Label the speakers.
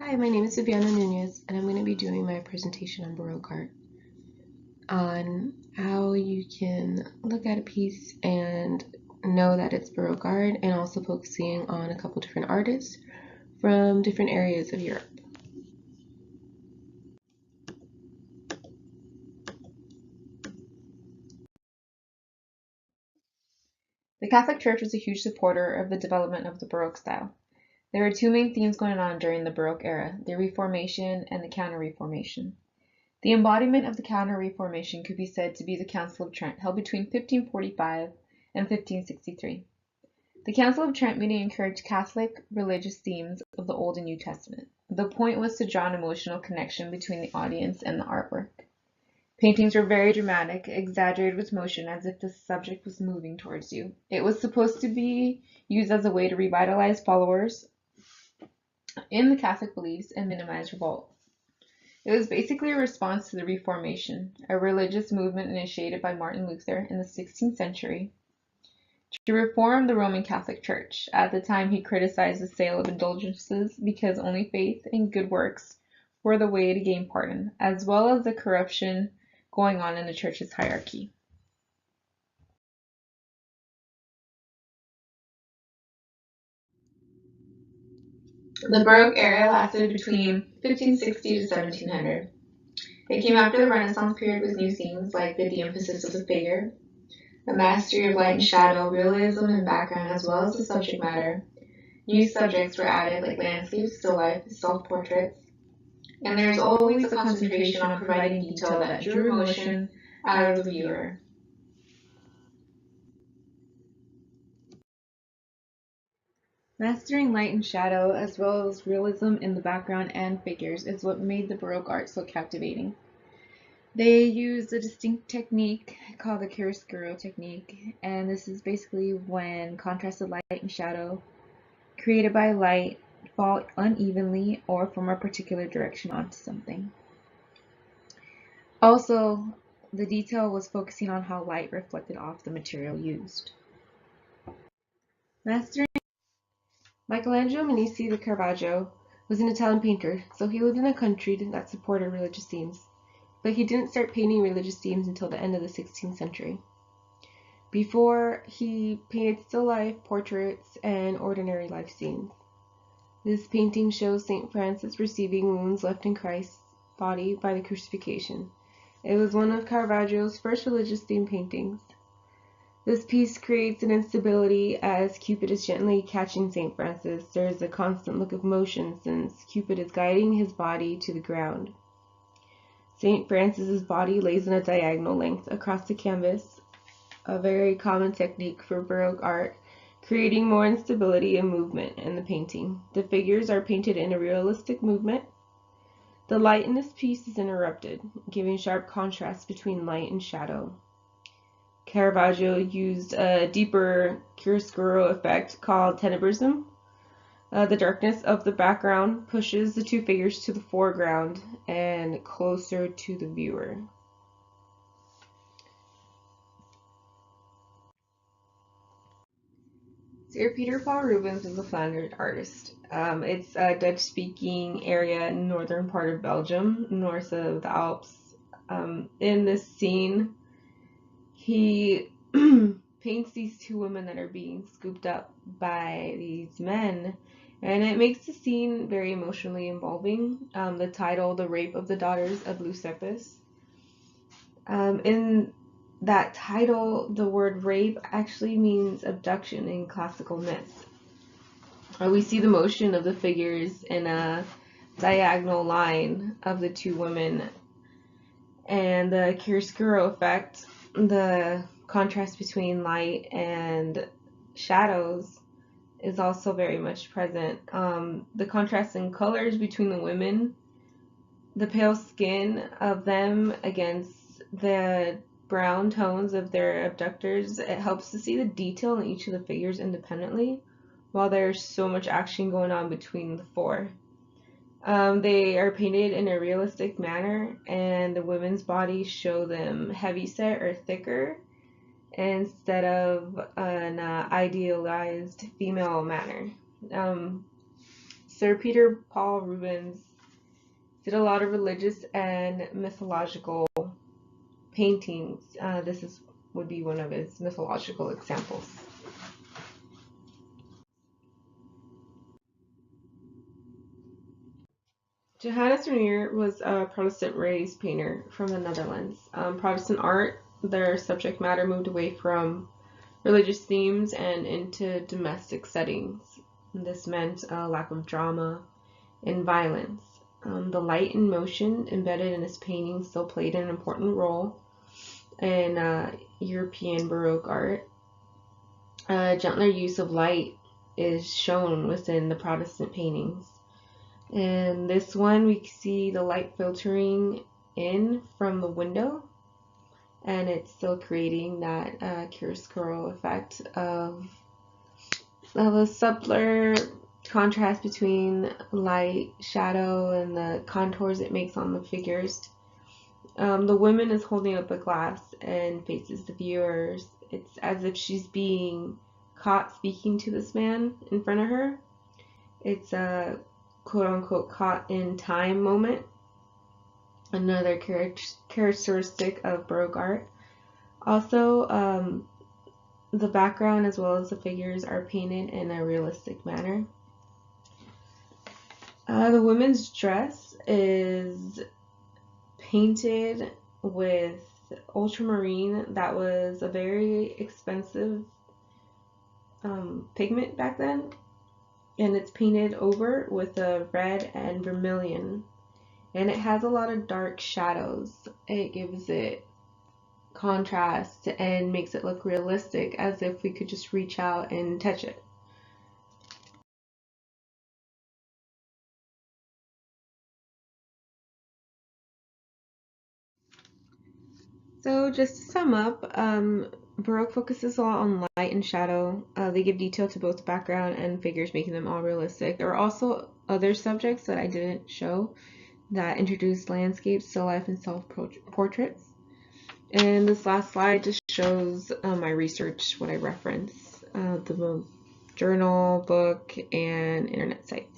Speaker 1: Hi, my name is Viviana Nunez, and I'm going to be doing my presentation on Baroque art, on how you can look at a piece and know that it's Baroque art, and also focusing on a couple different artists from different areas of Europe.
Speaker 2: The Catholic Church was a huge supporter of the development of the Baroque style. There were two main themes going on during the Baroque era, the Reformation and the Counter-Reformation. The embodiment of the Counter-Reformation could be said to be the Council of Trent, held between 1545 and 1563. The Council of Trent mainly encouraged Catholic religious themes of the Old and New Testament. The point was to draw an emotional connection between the audience and the artwork. Paintings were very dramatic, exaggerated with motion as if the subject was moving towards you. It was supposed to be used as a way to revitalize followers in the Catholic beliefs and minimize revolt. It was basically a response to the Reformation, a religious movement initiated by Martin Luther in the 16th century to reform the Roman Catholic Church. At the time, he criticized the sale of indulgences because only faith and good works were the way to gain pardon, as well as the corruption going on in the church's hierarchy. The Baroque era lasted between 1560 to 1700. It came after the Renaissance period with new themes like the de-emphasis of the figure, a mastery of light and shadow, realism and background, as well as the subject matter. New subjects were added like landscapes, still life, self-portraits, and there is always a concentration on providing detail that drew emotion out of the viewer. Mastering light and shadow, as well as realism in the background and figures, is what made the Baroque art so captivating. They used a distinct technique called the chiaroscuro technique, and this is basically when contrasted light and shadow created by light fall unevenly or from a particular direction onto something. Also, the detail was focusing on how light reflected off the material used. Mastering Michelangelo Medici the Caravaggio was an Italian painter, so he lived in a country that supported religious themes. But he didn't start painting religious themes until the end of the 16th century. Before, he painted still life, portraits, and ordinary life scenes. This painting shows St. Francis receiving wounds left in Christ's body by the crucifixion. It was one of Caravaggio's first religious themed paintings. This piece creates an instability as Cupid is gently catching St. Francis. There is a constant look of motion since Cupid is guiding his body to the ground. St. Francis's body lays in a diagonal length across the canvas, a very common technique for Baroque art, creating more instability and movement in the painting. The figures are painted in a realistic movement. The light in this piece is interrupted, giving sharp contrast between light and shadow. Caravaggio used a deeper chiaroscuro effect called tenebrism. The darkness of the background pushes the two figures to the foreground and closer to the viewer. Sir Peter Paul Rubens is a Flanders artist. It's a Dutch-speaking area in the northern part of Belgium, north of the Alps. In this scene, he paints these two women that are being scooped up by these men, and it makes the scene very emotionally involving. The title, The Rape of the Daughters of Leucippus. In that title, the word rape actually means abduction in classical myths. We see the motion of the figures in a diagonal line of the two women, and the chiaroscuro effect, the contrast between light and shadows, is also very much present. The contrast in colors between the women, the pale skin of them against the brown tones of their abductors, it helps to see the detail in each of the figures independently, while there's so much action going on between the four. They are painted in a realistic manner, and the women's bodies show them heavyset or thicker instead of an idealized female manner. Sir Peter Paul Rubens did a lot of religious and mythological paintings. Would be one of his mythological examples. Johannes Vermeer was a Protestant raised painter from the Netherlands. Protestant art, their subject matter moved away from religious themes and into domestic settings. This meant a lack of drama and violence. The light and motion embedded in his paintings still played an important role in European Baroque art. A gentler use of light is shown within the Protestant paintings. In this one, we see the light filtering in from the window, and it's still creating that chiaroscuro effect of a subtler contrast between light, shadow, and the contours it makes on the figures. The woman is holding up a glass and faces the viewers. It's as if she's being caught speaking to this man in front of her. It's a quote-unquote caught in time moment. Another characteristic of Baroque art. Also, the background as well as the figures are painted in a realistic manner. The woman's dress is painted with ultramarine. That was a very expensive pigment back then, and it's painted over with a red and vermilion, and it has a lot of dark shadows. It gives it contrast and makes it look realistic, as if we could just reach out and touch it. So just to sum up, Baroque focuses a lot on light and shadow. They give detail to both the background and figures, making them all realistic. There are also other subjects that I didn't show that introduce landscapes, still life, and self-portraits. And this last slide just shows my research, what I reference, the journal, book, and internet sites.